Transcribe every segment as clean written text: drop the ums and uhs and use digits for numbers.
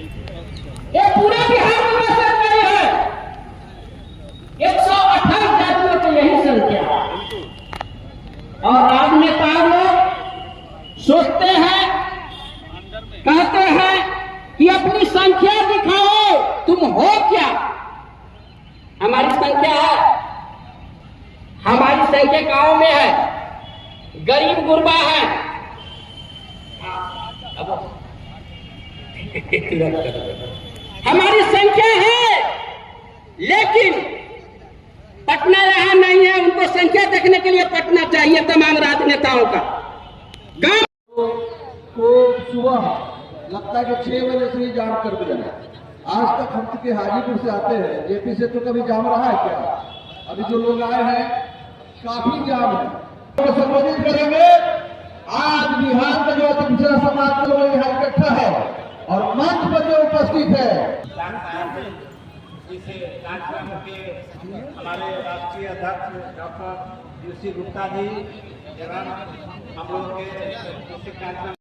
ये पूरे बिहार में वैसे नहीं है। 128 जातियों की यही संख्या है। और राजनेता लोग सोचते हैं, कहते हैं कि अपनी संख्या दिखाओ, तुम हो क्या। हमारी संख्या है, हमारी संख्या गांव में है, गरीब गुरबा है। हमारी संख्या है, लेकिन पटना यहां नहीं है। उनको संख्या देखने के लिए पटना चाहिए तमाम राजनेताओं का। गांव को सुबह लगता है कि 6 बजे से ही जाम कर दिया है। आज तक हम चूंकि हाजीपुर से आते हैं, जेपी से तो कभी जाम रहा है क्या? अभी जो लोग आए हैं काफी जाम है। तो संबोधित करेंगे। आज बिहार का जो अति पिछड़ा समाज का लोग यहाँ इकट्ठा है और मंच पर जो उपस्थित है, इस कार्यक्रम के हमारे राष्ट्रीय अध्यक्ष डॉक्टर यूसी गुप्ता जी एवं हम लोग के इस कार्यक्रम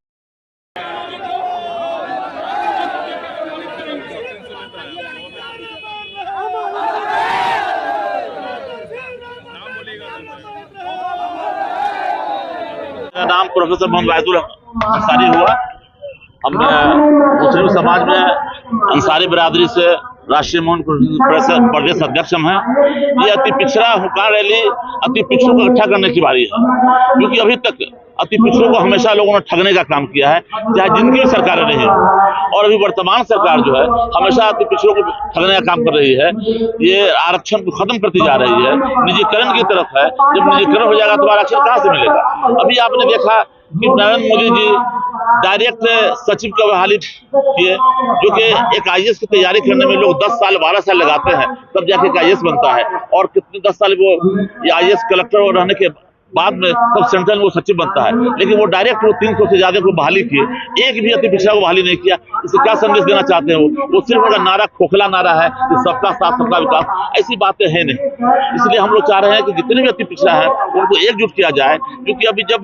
नाम प्रोफेसर मोहम्मद वाहिदुल अंसारी हुआ। हम मुस्लिम समाज में अंसारी बिरादरी से राष्ट्रीय मोहन प्रदेश अध्यक्ष हम हैं। ये अति पिछड़ा हुकार रैली अति पिछड़ों को इकट्ठा करने की बारी है, क्योंकि अभी तक अति पिछड़ों को हमेशा लोगों ने ठगने का काम किया है, चाहे जिनकी भी सरकारें रही हैं। और अभी वर्तमान सरकार जो है हमेशा अति पिछड़ों को ठगने का काम कर रही है। ये आरक्षण को खत्म करती जा रही है, निजीकरण की तरफ है। जब निजीकरण हो जाएगा तो आरक्षण कहाँ से मिलेगा। अभी आपने देखा कि नरेंद्र मोदी जी डायरेक्ट सचिव का बहाली किए, जो कि एक आईएएस की तैयारी करने में लोग 10 साल 12 साल लगाते हैं, तब जाके आईएएस बनता है। और कितने 10 साल वो आईएएस कलेक्टर रहने के बाद में तब सेंट्रल में वो सचिव बनता है। लेकिन वो डायरेक्ट वो 300 से ज्यादा को बहाली किए, एक भी अति पिछड़ा को बहाली नहीं किया। इससे क्या संदेश देना चाहते हैं वो सिर्फ उनका नारा खोखला नारा है कि सबका साथ सबका विकास। ऐसी बातें हैं नहीं। इसलिए हम लोग चाह रहे हैं कि जितने भी अति पिछड़ा है उनको एकजुट किया जाए, क्योंकि अभी जब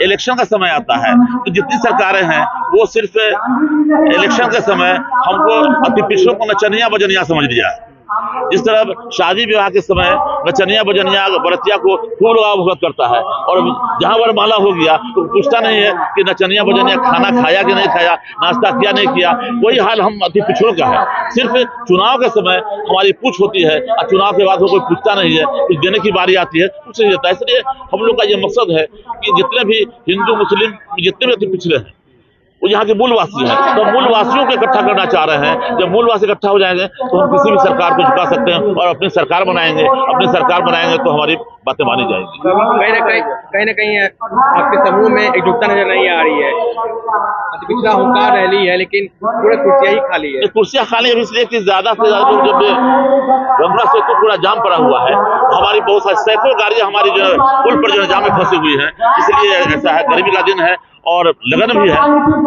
इलेक्शन का समय आता है तो जितनी सरकारें हैं वो सिर्फ इलेक्शन के समय हमको अति पिछड़ों को नचनिया बजनिया समझ लिया है। जिस तरह शादी विवाह के समय नचनिया बजनिया बरतिया को खूब लगाव भुगत करता है, और जहां वरमाला हो गया तो पूछता नहीं है कि नचनिया बजनिया खाना खाया कि नहीं खाया, नाश्ता किया नहीं किया। वही हाल हम अति पिछड़ों का है। सिर्फ चुनाव के समय हमारी पूछ होती है और चुनाव के बाद कोई पूछता नहीं है, कुछ देने की बारी आती है कुछ नहीं देता। इसलिए हम लोग का ये मकसद है कि जितने भी हिंदू मुस्लिम जितने भी अति पिछड़े हैं वो यहाँ के मूलवासी हैं, तो मूलवासियों को इकट्ठा करना चाह रहे हैं। जब मूलवासी इकट्ठा हो जाएंगे तो हम किसी भी सरकार को झुका सकते हैं और अपनी सरकार बनाएंगे। अपनी सरकार बनाएंगे तो हमारी बातें मानी जाएंगी। कहीं ना कहीं आपके समूह में एकजुटता नजर नहीं आ रही है। अति पिछड़ा हुकार रैली है, लेकिन पूरे कुर्सियां ही खाली है। कुर्सियां खाली है इसलिए कि ज्यादा से ज्यादा लोग जब गंगा सेतु पूरा जाम पड़ा हुआ है, हमारी बहुत सारी सैकड़ों गाड़ियां हमारी जो पुल पर जो जाम में फंसी हुई है। इसलिए ऐसा है, गर्मी का दिन है और लगन भी है,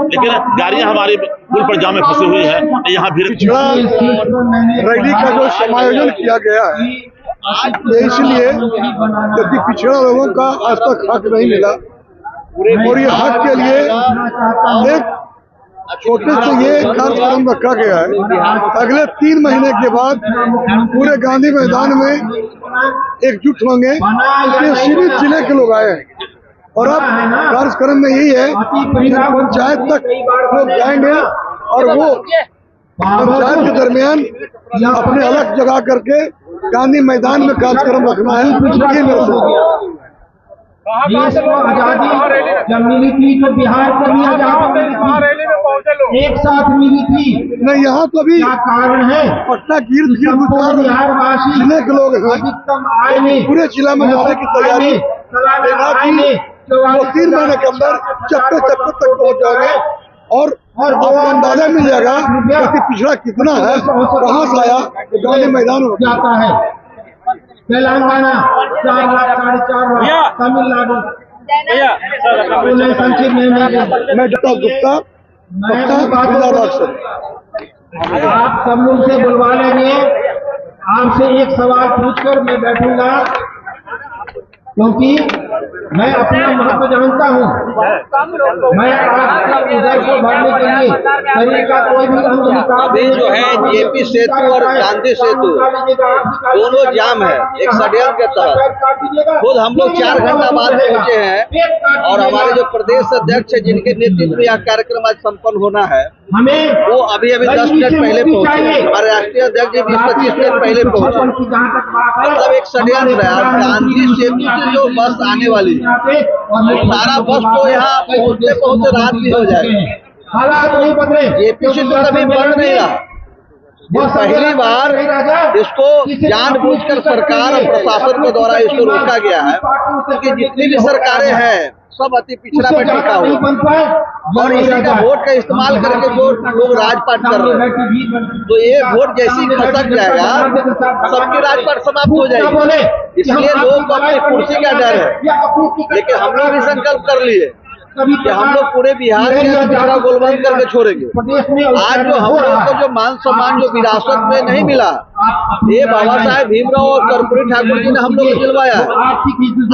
लेकिन गाड़ियां हमारी पुल पर जाम में फंसी हुई है। यहाँ भी पिछड़ा रैली का जो समायोजन किया गया है, इसलिए क्योंकि पिछड़ा लोगों का आज तक हक नहीं मिला, और ये हक के लिए एक छोटे से ये कार्यक्रम रखा गया है। अगले 3 महीने के बाद पूरे गांधी मैदान में एकजुट होंगे। इसलिए सीमित जिले के लोग आए हैं और अब कार्यक्रम में यही है कि पंचायत तक लोग जाएंगे और वो पंचायत के दरमियान अपने अलग जगह करके गांधी मैदान में कार्यक्रम रखना है। ये मेरा सोच। देश को आजादी जब मिली थी तो बिहार को भी आजादी मिली थी, एक साथ मिली थी। नहीं, यहाँ तो अभी क्या कारण है? पटना गिर बिहारवासी जिले के लोग हैं, अधिकतम आय में पूरे जिला में जाने की तैयारी वो 3 महीने के अंदर चप्पे चप्पे तक पहुँच जाएंगे और आपको अंदाजा मिल जाएगा कि पिछड़ा कितना है, कहाँ से आया। गांधी मैदान हो जाता है तेलंगाना 4 लाख 4.5 लाख, तमिलनाडु संचित में। मैं डॉक्टर गुप्ता आप सब लोग से बुलवा लेंगे। आपसे एक सवाल पूछकर मैं बैठूंगा। क्योंकि मैं अपना महत्व जानता हूँ। मैं आपके उदय को भरने के लिए शरीर का कोई भी अंग निकाल अभी जो है जेपी सेतु और गांधी सेतु दोनों जाम है एक षड्यंत्र के तहत। खुद हम लोग 4 घंटा बाद पहुंचे हैं और हमारे जो प्रदेश अध्यक्ष है जिनके नेतृत्व में यह कार्यक्रम आज संपन्न होना है वो अभी 10 मिनट पहले पहुंचे। हमारे राष्ट्रीय अध्यक्ष जी 20-25 मिनट पहले पहुंचे। मतलब एक षड्यंत्र है। और गांधी सेतु से जो बस आने वाली है सारा बस तो यहाँ पहुंचते पहुंचते रात भी हो जाएगी। हालात नहीं बदले, जेपी से तो कभी बढ़ नहीं रहा। पहली बार इसको जानबूझकर सरकार और प्रशासन के द्वारा इसको रोका गया है क्योंकि जितनी भी सरकारें हैं सब अति पिछड़ा पे टिका हुआ और इसी का वोट का इस्तेमाल करके जो लोग राजपाट कर रहे हैं तो ये वोट जैसी खसक जाएगा सबकी राजपाट समाप्त हो जाएगी। इसलिए लोग को अपनी कुर्सी का डर है। लेकिन हम लोग भी संकल्प कर लिए कि हम लोग पूरे बिहार के पिछड़ा गोलबंद करके छोड़ेंगे। आज जो हम लोग को जो मान सम्मान जो विरासत में नहीं मिला ये बाबा साहेब भीमराव और कर्पूरी ठाकुर जी ने हम लोग को दिलवाया है।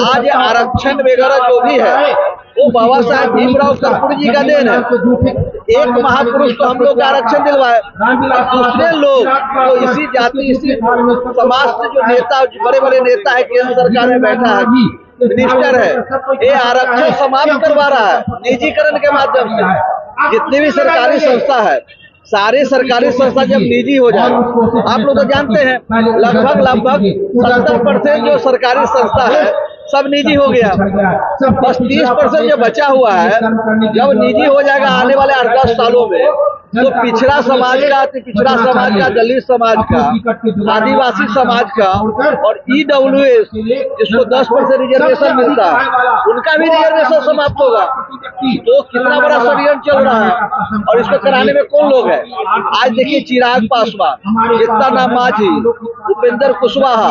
आज आरक्षण वगैरह जो भी है वो बाबा साहेब भीमराव कर्पूरी जी का देन है। एक महापुरुष तो हम लोग का आरक्षण दिलवाए और दूसरे लोग तो इसी जाति इसी समाज से जो नेता बड़े बड़े नेता है केंद्र सरकार में बैठा है मिनिस्टर है ये आरक्षण समाप्त करवा रहा है निजीकरण के माध्यम से। जितनी भी सरकारी संस्था है सारी सरकारी संस्था जब निजी हो जाए आप लोग तो जानते हैं लगभग 70% जो सरकारी संस्था है सब निजी हो गया। बस 30% जो बचा हुआ है जब निजी हो जाएगा आने वाले 8-10 सालों में तो पिछड़ा समाज का अति पिछड़ा समाज का दलित समाज का आदिवासी समाज का और EWS जिसको 10% रिजर्वेशन मिलता है उनका भी रिजर्वेशन समाप्त होगा। तो कितना बड़ा षड्यंत्र चल रहा है और इसको कराने में कौन लोग है। आज देखिए चिराग पासवान जीतन मांझी उपेंद्र कुशवाहा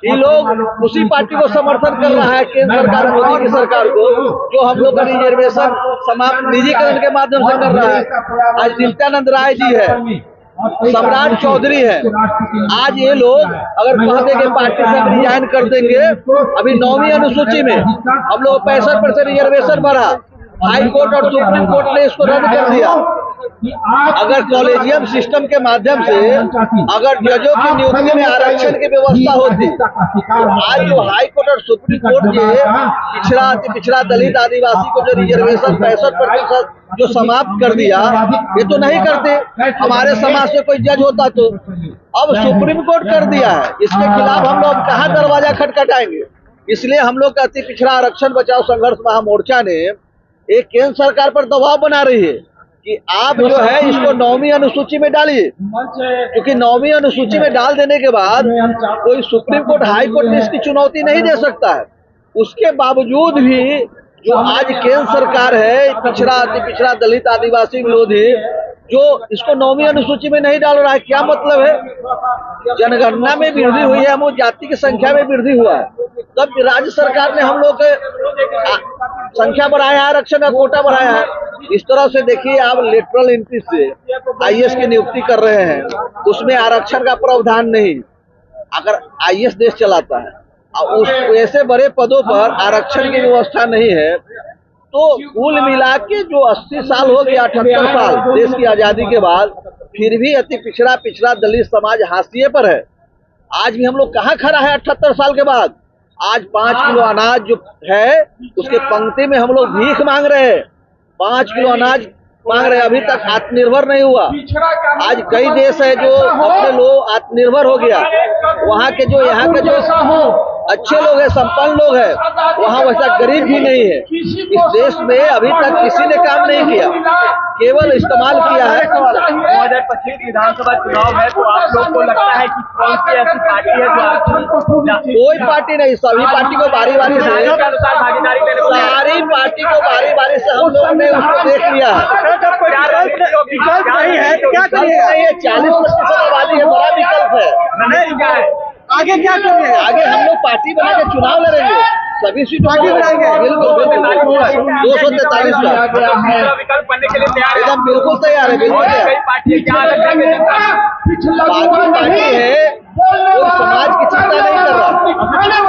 ये लोग उसी पार्टी को समर्थन कर रहा है केंद्र सरकार मोदी की सरकार को जो हम लोग का रिजर्वेशन समाप्त निजीकरण के माध्यम से कर रहा है। आज नित्यानंद राय जी है सम्राट चौधरी है। आज ये लोग अगर कह देंगे पार्टी से रिजाइन कर देंगे अभी 9वीं अनुसूची में हम लोग 65% रिजर्वेशन बढ़ा हाई कोर्ट और सुप्रीम कोर्ट ने इसको रद्द कर दिया। अगर कॉलेजियम सिस्टम के माध्यम से अगर जजों की नियुक्ति में आरक्षण की व्यवस्था होती आज जो हाई कोर्ट और सुप्रीम कोर्ट के पिछड़ा दलित आदिवासी को जो रिजर्वेशन 65% जो समाप्त कर दिया ये तो नहीं करते। हमारे समाज से कोई जज होता तो अब सुप्रीम कोर्ट कर दिया है इसके खिलाफ हम लोग कहाँ दरवाजा खटखटाएंगे। इसलिए हम लोग का अति पिछड़ा आरक्षण बचाओ संघर्ष महामोर्चा ने एक केंद्र सरकार पर दबाव बना रही है कि आप जो है इसको 9वीं अनुसूची में डालिए क्योंकि 9वीं अनुसूची में डाल देने के बाद कोई सुप्रीम कोर्ट हाई कोर्ट में इसकी चुनौती नहीं दे सकता है। उसके बावजूद भी जो आज केंद्र सरकार है पिछड़ा दलित आदिवासी विरोधी जो इसको 9वीं अनुसूची में नहीं डाल रहा है क्या मतलब है। जनगणना में वृद्धि हुई है हम जाति की संख्या में वृद्धि हुआ है तब राज्य सरकार ने हम लोग के संख्या बढ़ाया है आरक्षण का कोटा बढ़ाया है। इस तरह से देखिए आप लेटरल एंट्री से IAS की नियुक्ति कर रहे हैं उसमें आरक्षण का प्रावधान नहीं। अगर IAS देश चलाता है उस ऐसे बड़े पदों पर आरक्षण की व्यवस्था नहीं है तो कुल मिला के जो 80 साल हो गया 78 साल देश की आजादी के बाद फिर भी अति पिछड़ा दलित समाज हाशिए पर है। आज भी हम लोग कहाँ खड़ा है 78 साल के बाद। आज 5 किलो अनाज जो है उसके पंक्ति में हम लोग भीख मांग रहे हैं 5 किलो अनाज मांग रहे हैं अभी तक आत्मनिर्भर नहीं हुआ। आज कई देश है जो अपने लोग आत्मनिर्भर हो गया वहाँ के जो यहाँ के जो अच्छे लोग हैं संपन्न लोग हैं वहाँ वैसा गरीब भी नहीं है। इस देश में अभी तक किसी ने काम नहीं किया केवल इस्तेमाल किया है। 2025 विधानसभा चुनाव है तो आप लोग को लगता है कि कौन सी ऐसी पार्टी है जो कोई पार्टी नहीं सभी पार्टी को बारी बारी से सारी पार्टी को बारी बारी से हम लोगों ने उसको देख लिया है। क्या करिए 40% आबादी है बड़ा विकल्प है। आगे क्या करेंगे आगे हम लोग पार्टी बना के चुनाव लड़ेंगे सभी सीटों पर लड़ेंगे बिल्कुल 243 विकल्प बनने के लिए तैयार एकदम बिल्कुल तैयार है बिल्कुल पार्टी है कोई समाज की चिंता नहीं कर रहा।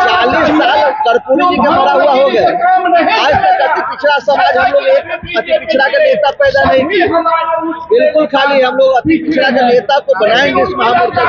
40 साल कर्पूरी जी के मरा हुआ हो गए, आज तक अति पिछड़ा समाज हम लोग एक अति पिछड़ा का नेता पैदा नहीं किया। बिल्कुल खाली हम लोग अति पिछड़ा का नेता को बनाएंगे इस महामोर्चा।